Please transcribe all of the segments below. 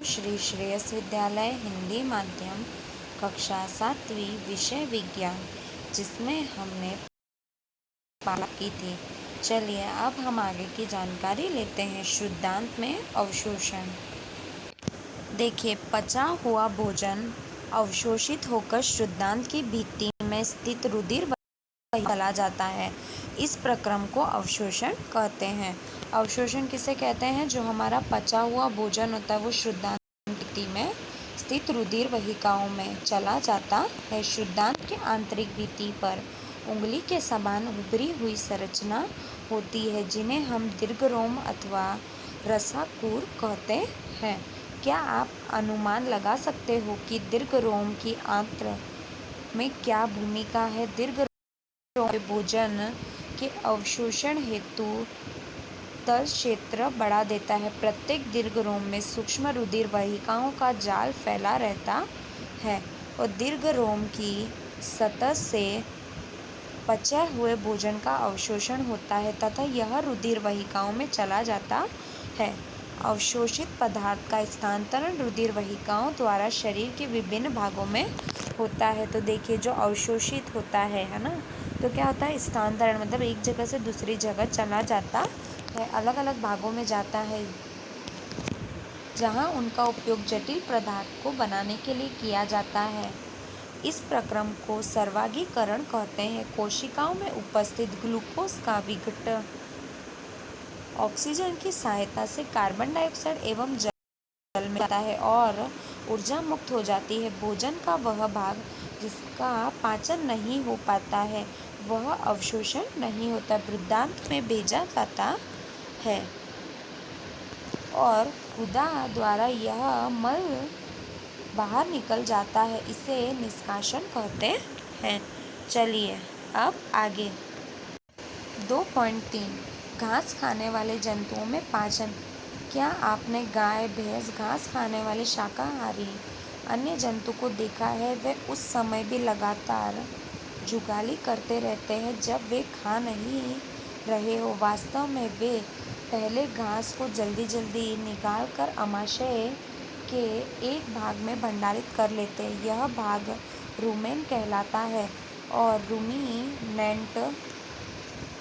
श्री श्रेयस विद्यालय हिंदी माध्यम कक्षा 7वीं विषय विज्ञान, जिसमें हमने पाठ की थी। चलिए अब हम आगे की जानकारी लेते हैं। शुद्धांत में अवशोषण। देखिए, पचा हुआ भोजन अवशोषित होकर शुद्धांत की भित्ति में स्थित रुधिर चला जाता है। इस प्रक्रम को अवशोषण कहते हैं। अवशोषण किसे कहते हैं? जो हमारा पचा हुआ भोजन होता है वो शुद्धांत भित्ति में स्थित रुधिर वाहिकाओं में चला जाता है। शुद्धांत के आंतरिक भित्ति पर उंगली के समान उभरी हुई संरचना होती है, जिन्हें हम दीर्घरोम अथवा रसाकूर कहते हैं। क्या आप अनुमान लगा सकते हो कि दीर्घरोम की आंत्र में क्या भूमिका है? दीर्घरोम भोजन के अवशोषण हेतु तल क्षेत्र बढ़ा देता है। प्रत्येक दीर्घरोम में सूक्ष्म रुधिर वाहिकाओं का जाल फैला रहता है और दीर्घरोम की सतह से पचे हुए भोजन का अवशोषण होता है तथा यह रुधिर वाहिकाओं में चला जाता है। अवशोषित पदार्थ का स्थानांतरण रुधिर वाहिकाओं द्वारा शरीर के विभिन्न भागों में होता है। तो देखिए, जो अवशोषित होता है ना, तो क्या होता है? स्थानांतरण मतलब एक जगह से दूसरी जगह चला जाता है, अलग अलग भागों में जाता है, जहां उनका उपयोग जटिल पदार्थ को बनाने के लिए किया जाता है। इस प्रक्रम को सर्वांगीकरण कहते हैं। कोशिकाओं में उपस्थित ग्लूकोज का विघटन ऑक्सीजन की सहायता से कार्बन डाइऑक्साइड एवं जल में जाता है और ऊर्जा मुक्त हो जाती है। भोजन का वह भाग जिसका पाचन नहीं हो पाता है वह अवशोषण नहीं होता, वृद्धांत में भेजा जाता है और गुदा द्वारा यह मल बाहर निकल जाता है। इसे निष्कासन कहते हैं। चलिए अब आगे 2.3 घास खाने वाले जंतुओं में पाचन। क्या आपने गाय, भैंस, घास खाने वाले शाकाहारी अन्य जंतु को देखा है? वे उस समय भी लगातार जुगाली करते रहते हैं जब वे खा नहीं रहे हो। वास्तव में वे पहले घास को जल्दी जल्दी निकाल कर अमाशय के एक भाग में भंडारित कर लेते हैं। यह भाग रूमेन कहलाता है और रूमिनेंट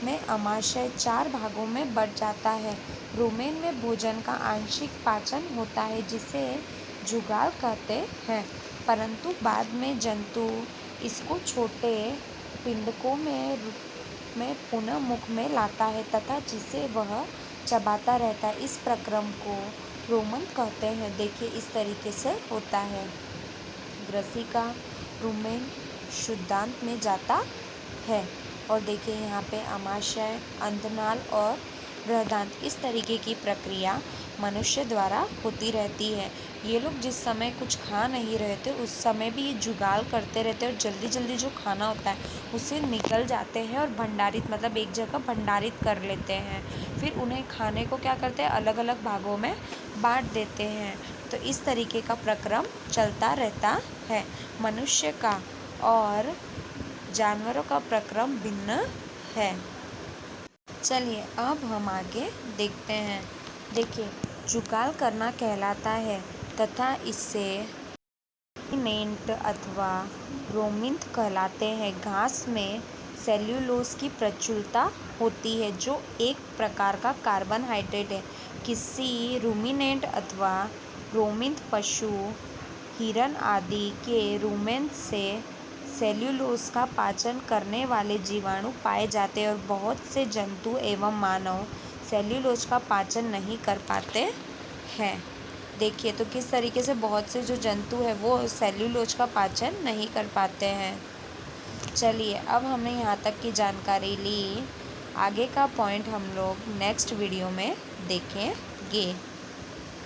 में अमाशय 4 भागों में बढ़ जाता है। रूमेन में भोजन का आंशिक पाचन होता है जिसे जुगाल कहते हैं, परंतु बाद में जंतु इसको छोटे पिंडकों में पुनः मुख में लाता है तथा जिसे वह चबाता रहता है। इस प्रक्रम को रोमन कहते हैं। देखिए, इस तरीके से होता है। ग्रसिका रूमेन शुद्धांत में जाता है और देखिए यहाँ पे अमाशय, अंतनाल और बृहदांत, इस तरीके की प्रक्रिया मनुष्य द्वारा होती रहती है। ये लोग जिस समय कुछ खा नहीं रहे थे उस समय भी ये जुगाल करते रहते हैं और जल्दी जल्दी जो खाना होता है उसे निकल जाते हैं और भंडारित मतलब एक जगह भंडारित कर लेते हैं। फिर उन्हें खाने को क्या करते हैं? अलग अलग भागों में बांट देते हैं। तो इस तरीके का प्रक्रम चलता रहता है। मनुष्य का और जानवरों का प्रक्रम भिन्न है। चलिए अब हम आगे देखते हैं। देखिए, जुगाल करना कहलाता है तथा इससे रूमिनेंट अथवा रोमिन्थ कहलाते हैं। घास में सेल्यूलोज की प्रचुरता होती है जो एक प्रकार का कार्बोहाइड्रेट है। किसी रूमिनेंट अथवा रोमिन्थ पशु, हिरण आदि के रूमेन से सेल्यूलोज का पाचन करने वाले जीवाणु पाए जाते हैं और बहुत से जंतु एवं मानव सेल्यूलोज का पाचन नहीं कर पाते हैं। देखिए, तो किस तरीके से बहुत से जो जंतु है वो सेल्यूलोज का पाचन नहीं कर पाते हैं। चलिए अब हमने यहाँ तक की जानकारी ली। आगे का पॉइंट हम लोग नेक्स्ट वीडियो में देखेंगे।